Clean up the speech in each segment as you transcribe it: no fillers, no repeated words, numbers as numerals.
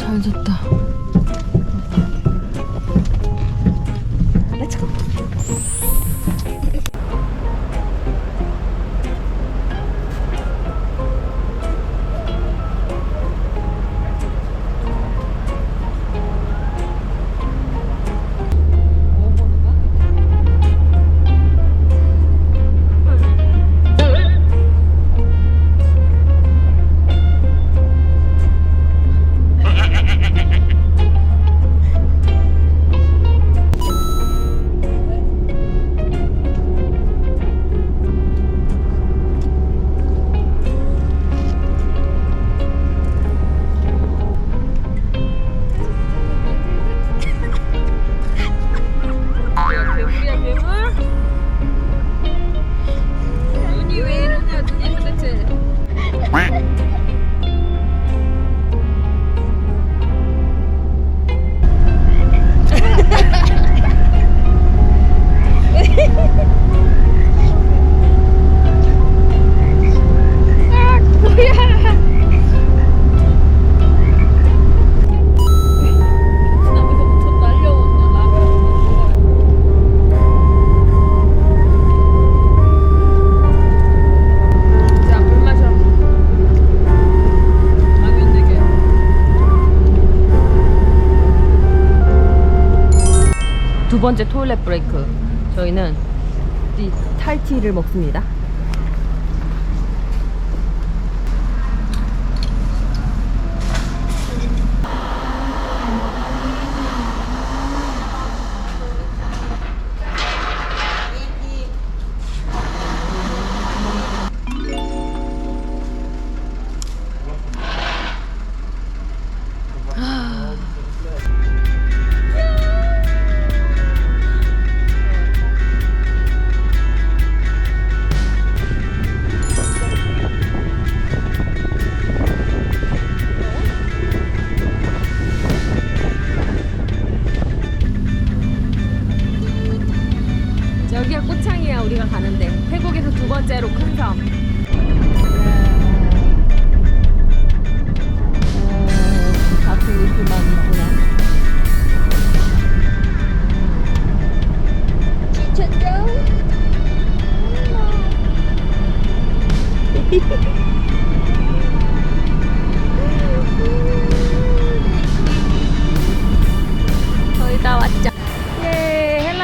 잘 잤다. 렛츠고. 두 번째 토일렛 브레이크. 저희는 이 탈티를 먹습니다. 여기가 꽃창이야. 우리가 가는데 태국에서 두 번째로 큰 섬. 같은 이렇게만 있구나. 지쳤죠? 거의 다 왔죠. 예, 헬로.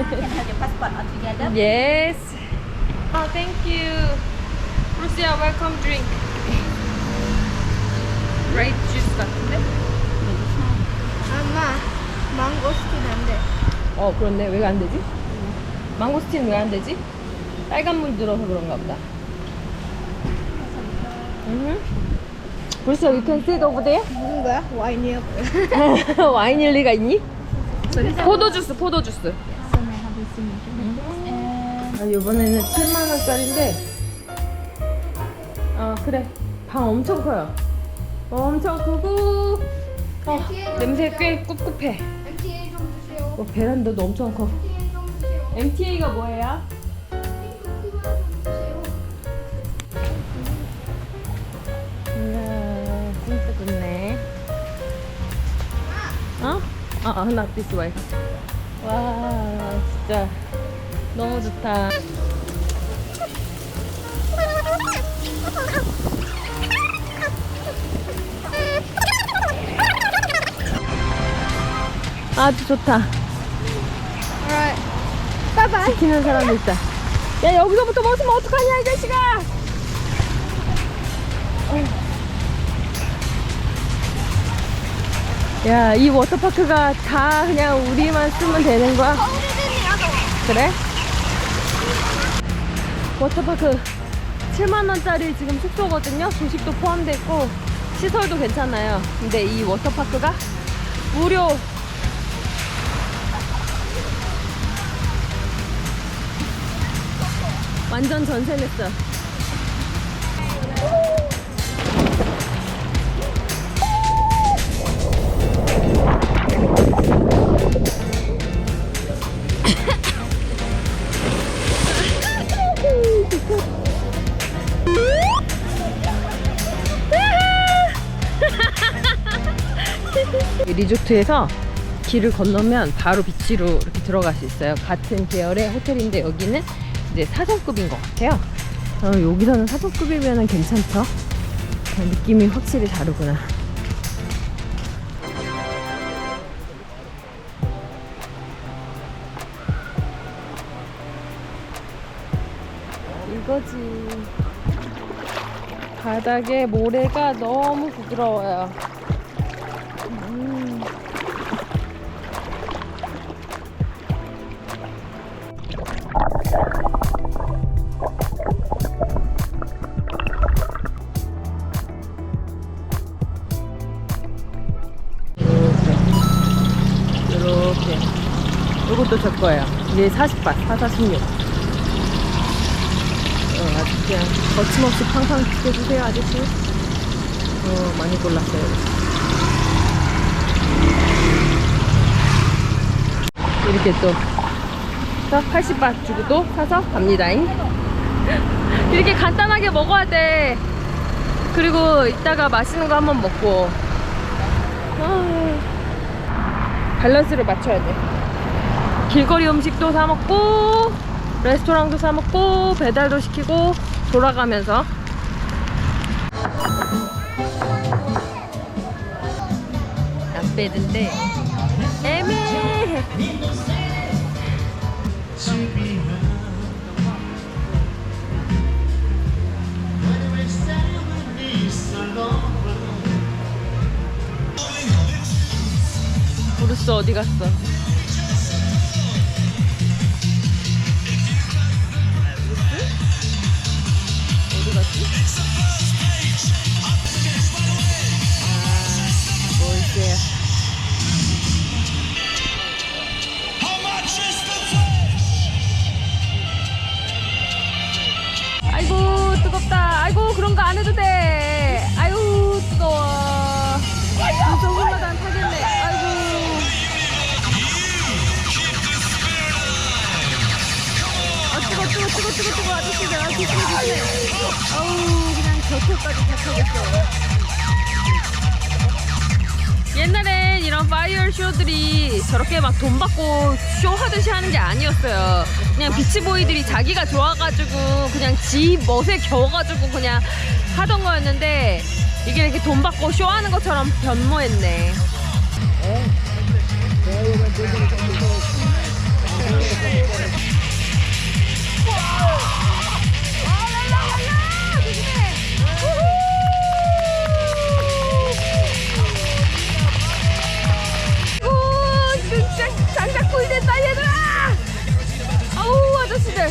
Can have your passport all together. Yes. Oh, thank you. Lucia, welcome drink. Grape juice 같은데? 엄마, 망고스틴 안 돼. 어, 그렇네. 왜 안 되지? 망고스틴 왜 안 되지? 빨간 물 들어서 그런가 보다. Lucia, you can sit over there? 무슨 거야? 와인이요. 와인일 리가 있니? 포도주스, 포도주스. 아, 이번에는 7만원짜리인데 그래. 방 엄청 커요. 엄청 크고 냄새 꽤 꿉꿉해. MTA 좀 주세요. 베란다도 엄청 커. MTA 좀 주세요. MTA가 뭐예요? 이야, 진짜 좋네. 어? not this way. 와, 진짜 너무 좋다. 아주 좋다. Alright. Bye bye. 지키는 사람도 있다. 야, 여기서부터 벗으면 어떡하냐, 이 자식아! 야, 이 워터파크가 다 그냥 우리만 쓰면 되는 거야? 그래? 워터파크 7만원짜리 지금 숙소거든요. 조식도 포함되어 있고 시설도 괜찮아요. 근데 이 워터파크가 무료. 완전 전세 냈어. 이 리조트에서 길을 건너면 바로 비치로 이렇게 들어갈 수 있어요. 같은 계열의 호텔인데 여기는 이제 4성급인 것 같아요. 여기서는 4성급이면 괜찮죠? 느낌이 확실히 다르구나. 이거지. 바닥에 모래가 너무 부드러워요. 이렇게 이것도 제 거예요. 이게 40바, 446. 아주 그냥 거침없이 팡팡 시켜주세요, 아저씨. 많이 골랐어요. 이렇게 또 80바 주고 또 사서 갑니다잉. 이렇게 간단하게 먹어야 돼. 그리고 이따가 맛있는 거 한번 먹고 밸런스를 맞춰야 돼. 길거리 음식도 사 먹고 레스토랑도 사 먹고 배달도 시키고 돌아가면서. 납배드인데 애매해. 브루스 어디 갔어? 어디 갔지? 뭘게요? 아이고 뜨겁다. 아이고 그런 거 안 해도 돼. 아이고 뜨거워. 무슨 홀라단 타겠네. 아이고. 뜨거 아저씨들. 아우 그냥 곁에까지 다 타겠어. 옛날엔 이런 파이어 쇼들이 저렇게 막 돈 받고 쇼 하듯이 하는 게 아니었어요. 그냥 비치보이들이 자기가 좋아가지고 그냥 지 멋에 겨워가지고 그냥 하던 거였는데 이게 이렇게 돈 받고 쇼하는 것처럼 변모했네. 장작구이 됐다 얘들아. 아우 아저씨들.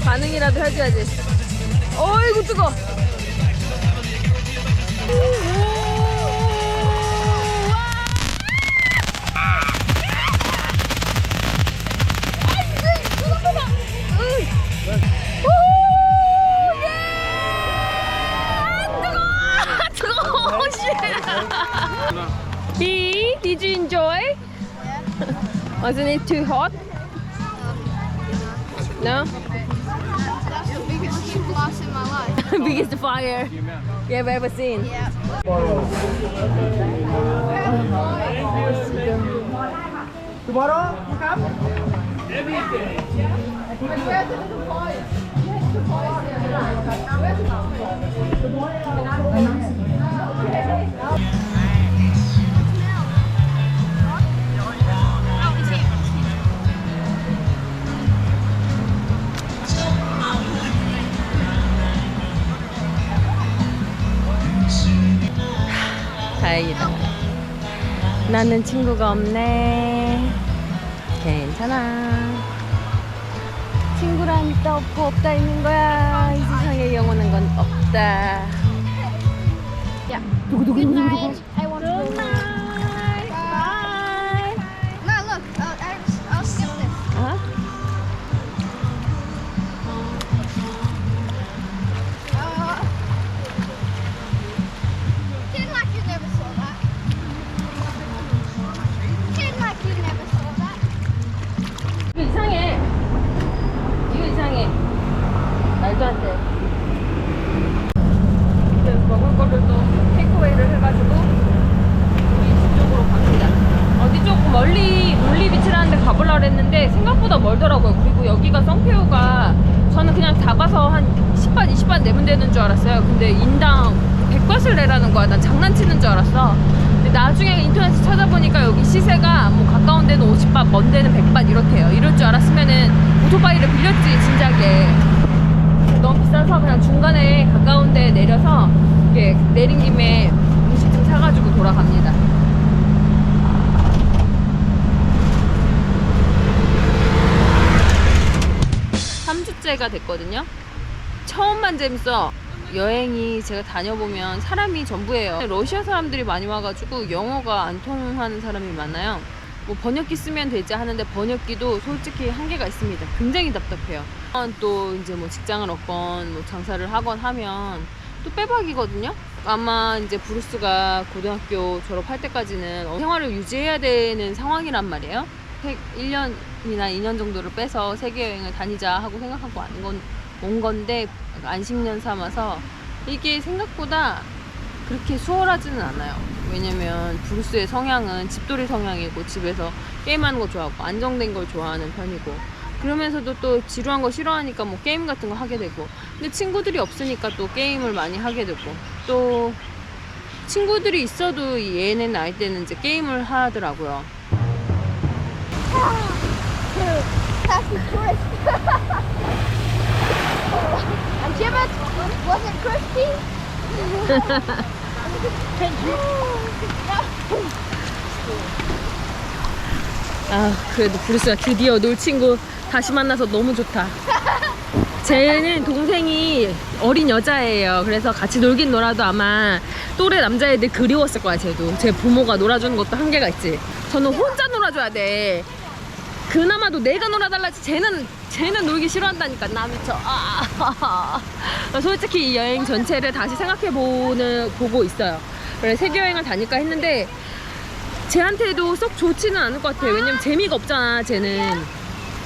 반응이라도 해줘야지. 어이구 뜨거. B, did you enjoy? Yeah. Wasn't it too hot? No? That's the biggest heat blast in my life. Biggest fire you've ever seen. Yeah. Tomorrow, you come? 다행이다. 나는 친구가 없네. 괜찮아. 친구란 있다 없고 없다 있는 거야. 이 세상에 영원한 건 없다. Yeah. 누구 Good night. I want to Good go. night. Bye. No, look. I'll skip this. 어? Pretend like you never saw that. Pretend like you never saw that. 이거 이상해. 이거 이상해. 말도 안 돼. 먹을 거 이거를 또 테이크어웨이를 해가지고 우리 집 쪽으로 갑니다. 어디 조금 멀리 롤리비치라는 데 가보려고 했는데 생각보다 멀더라고요. 그리고 여기가 성페오가 저는 그냥 잡아서 한 10반 20반 내면 되는 줄 알았어요. 근데 인당 100밭을 내라는 거야. 난 장난치는 줄 알았어. 근데 나중에 인터넷에 찾아보니까 여기 시세가 뭐 가까운 데는 50밭, 먼 데는 100밭 이렇대요. 이럴 줄 알았으면은 오토바이를 빌렸지 진작에. 너무 비싸서 그냥 중간에 가까운 데 내려서 이렇게 내린 김에 음식점 사가지고 돌아갑니다. 3주째가 됐거든요. 처음만 재밌어. 여행이 제가 다녀보면 사람이 전부예요. 러시아 사람들이 많이 와가지고 영어가 안 통하는 사람이 많아요. 뭐 번역기 쓰면 되지 하는데 번역기도 솔직히 한계가 있습니다. 굉장히 답답해요. 또 이제 뭐 직장을 얻건 뭐 장사를 하건 하면 또 빼박이거든요. 아마 이제 브루스가 고등학교 졸업할 때까지는 생활을 유지해야 되는 상황이란 말이에요. 1년이나 2년 정도를 빼서 세계여행을 다니자 하고 생각하고 온 건데 안식년 삼아서 이게 생각보다 그렇게 수월하지는 않아요. 왜냐면 브루스의 성향은 집돌이 성향이고 집에서 게임하는 거 좋아하고 안정된 걸 좋아하는 편이고 그러면서도 또 지루한 거 싫어하니까 뭐 게임 같은 거 하게 되고 근데 친구들이 없으니까 또 게임을 많이 하게 되고 또 친구들이 있어도 얘네 나이 때는 이제 게임을 하더라고요. That's Chris. And Jibbit wasn't Christy. 아 그래도 브루스가 드디어 놀 친구 다시 만나서 너무 좋다. 쟤는 동생이 어린 여자예요. 그래서 같이 놀긴 놀아도 아마 또래 남자애들 그리웠을 거야. 쟤도 제 부모가 놀아주는 것도 한계가 있지. 저는 혼자 놀아줘야 돼. 그나마도 내가 놀아달라지. 쟤는 놀기 싫어한다니까. 나 미쳐. 솔직히 이 여행 전체를 다시 생각해보고 있어요. 그래 세계여행을 다닐까 했는데 쟤한테도 썩 좋지는 않을 것 같아요. 왜냐면 재미가 없잖아. 쟤는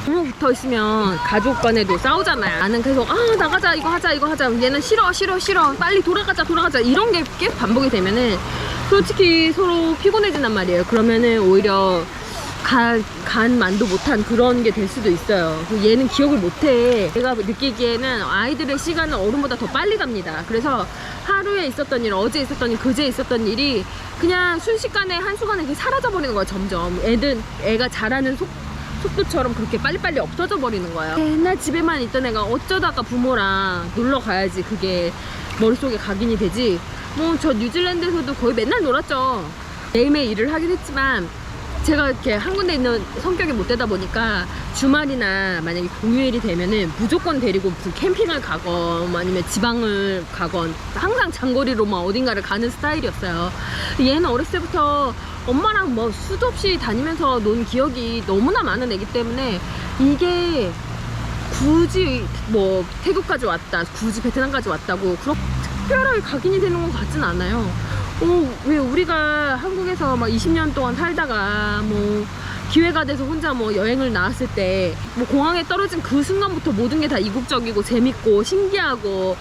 너무 붙어있으면 가족 간에도 싸우잖아요. 나는 계속 나가자 이거 하자 얘는 싫어 빨리 돌아가자 이런 게 계속 반복이 되면은 솔직히 서로 피곤해진단 말이에요. 그러면은 오히려 간만도 못한 그런 게 될 수도 있어요. 얘는 기억을 못해. 제가 느끼기에는 아이들의 시간은 어른보다 더 빨리 갑니다. 그래서 하루에 있었던 일, 어제 있었던 일, 그제 있었던 일이 그냥 순식간에 한순간에 이렇게 사라져버리는 거야. 점점 애가 자라는 속도처럼 그렇게 빨리빨리 없어져 버리는 거예요. 맨날 집에만 있던 애가 어쩌다가 부모랑 놀러 가야지 그게 머릿속에 각인이 되지. 뭐 저 뉴질랜드에서도 거의 맨날 놀았죠. 매일매일 일을 하긴 했지만 제가 이렇게 한 군데 있는 성격이 못 되다 보니까 주말이나 만약에 공휴일이 되면은 무조건 데리고 무슨 캠핑을 가건 아니면 지방을 가건 항상 장거리로만 어딘가를 가는 스타일이었어요. 얘는 어렸을 때부터 엄마랑 뭐 수도 없이 다니면서 논 기억이 너무나 많은 애기 때문에 이게 굳이 뭐 태국까지 왔다, 굳이 베트남까지 왔다고 그렇게 특별하게 각인이 되는 것 같진 않아요. 왜 우리가 한국에서 막 20년 동안 살다가 뭐 기회가 돼서 혼자 뭐 여행을 나왔을 때 뭐 공항에 떨어진 그 순간부터 모든 게 다 이국적이고 재밌고 신기하고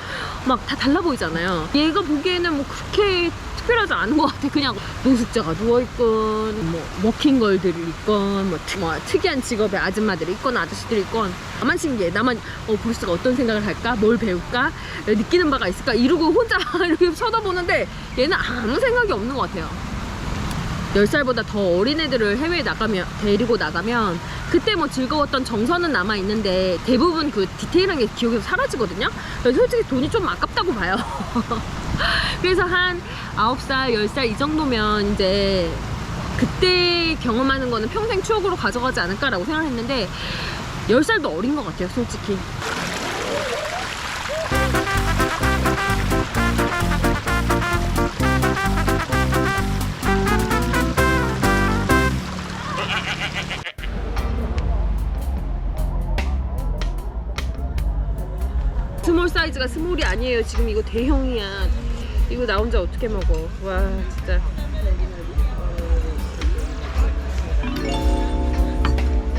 막 다 달라 보이잖아요. 얘가 보기에는 뭐 그렇게 특별하지 않은 것 같아. 그냥 노숙자가 누워있건 뭐 워킹걸들이 있건 뭐 특이한 직업의 아줌마들이 있건 아저씨들이 있건 나만 신기해. 나만 브루스가 어떤 생각을 할까? 뭘 배울까? 느끼는 바가 있을까? 이러고 혼자 이렇게 쳐다보는데 얘는 아무 생각이 없는 것 같아요. 10살보다 더 어린 애들을 해외에 데리고 나가면 그때 뭐 즐거웠던 정서는 남아있는데 대부분 그 디테일한 게 기억에서 사라지거든요. 솔직히 돈이 좀 아깝다고 봐요. 그래서 한 9살, 10살 이 정도면 이제 그때 경험하는 거는 평생 추억으로 가져가지 않을까라고 생각했는데 10살도 어린 것 같아요, 솔직히. 스몰 사이즈가 스몰이 아니에요. 지금 이거 대형이야. 이거 나 혼자 어떻게 먹어. 와 진짜.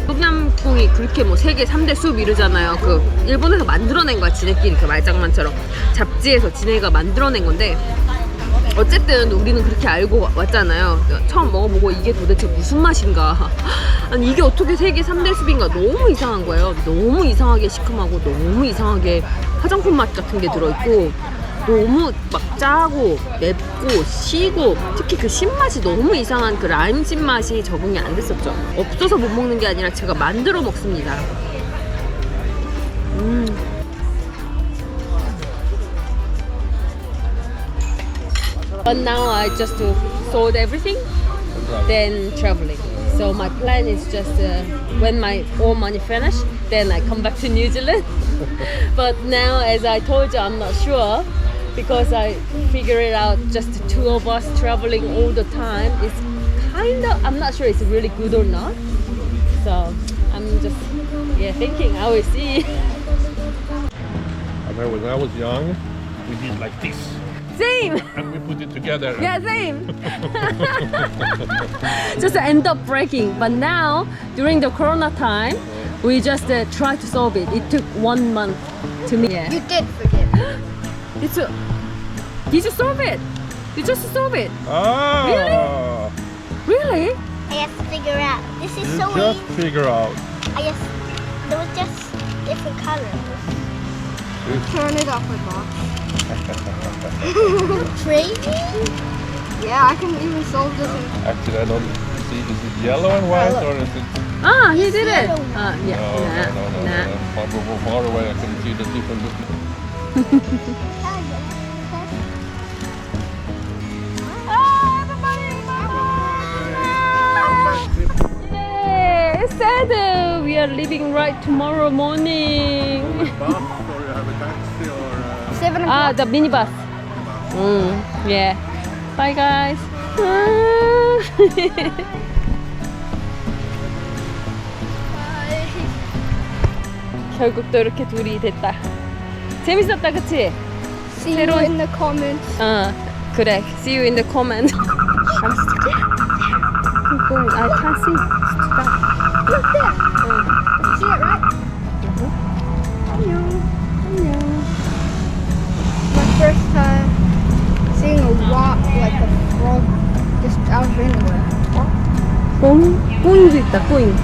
똠얌꿍이 그렇게 뭐 세계 3대 숲 이러잖아요. 그 일본에서 만들어낸 거야. 지네끼리 이렇게 말장난처럼 잡지에서 지네가 만들어낸 건데 어쨌든 우리는 그렇게 알고 왔잖아요. 처음 먹어보고 이게 도대체 무슨 맛인가. 아니 이게 어떻게 세계 3대 숲인가. 너무 이상한 거예요. 너무 이상하게 시큼하고 너무 이상하게 화장품 맛 같은 게 들어있고 너무 막 짜고 맵고 시고 특히 그 신맛이 너무 이상한 그 라임 신맛이 적응이 안 됐었죠. 없어서 못 먹는 게 아니라 제가 만들어 먹습니다. But now I just sold everything, then traveling. So my plan is just when my all money finish, then I come back to New Zealand. But now, as I told you, I'm not sure because I figure it out. Just the two of us traveling all the time is kind of. I'm not sure it's really good or not. So I'm just thinking. I will see. I remember when I was young, we did like this. Same. And we put it together. Yeah, same. Just end up breaking. But now, during the Corona time, we just try to solve it. It took 1 month to me. Yeah. You did forget. Did you solve it? You just solve it. Ah! Really? I have to figure out. This is You so just easy. figure out. I just there was just different colors. Turn it up a lot. Crazy? Yeah, I can even solve this in Actually, I don't see. Is it yellow and white or is it? Ah, he did it. yellow. Yeah. No. Far away, I can see the different. Yay, it's sad. We are leaving right tomorrow morning. Bus or you have a taxi or? 7 Ah, o'clock. the minibus. Yeah. Bye, guys. 결국 또 이렇게 둘이 됐다. 재밌었다, 그치? See you 새로운- in the comments. 그래. See you in the comment. I can't see. Look there. See it, right? My first time seeing a rock like a frog just out of anywhere. 꼬잉도 있다, 꼬잉.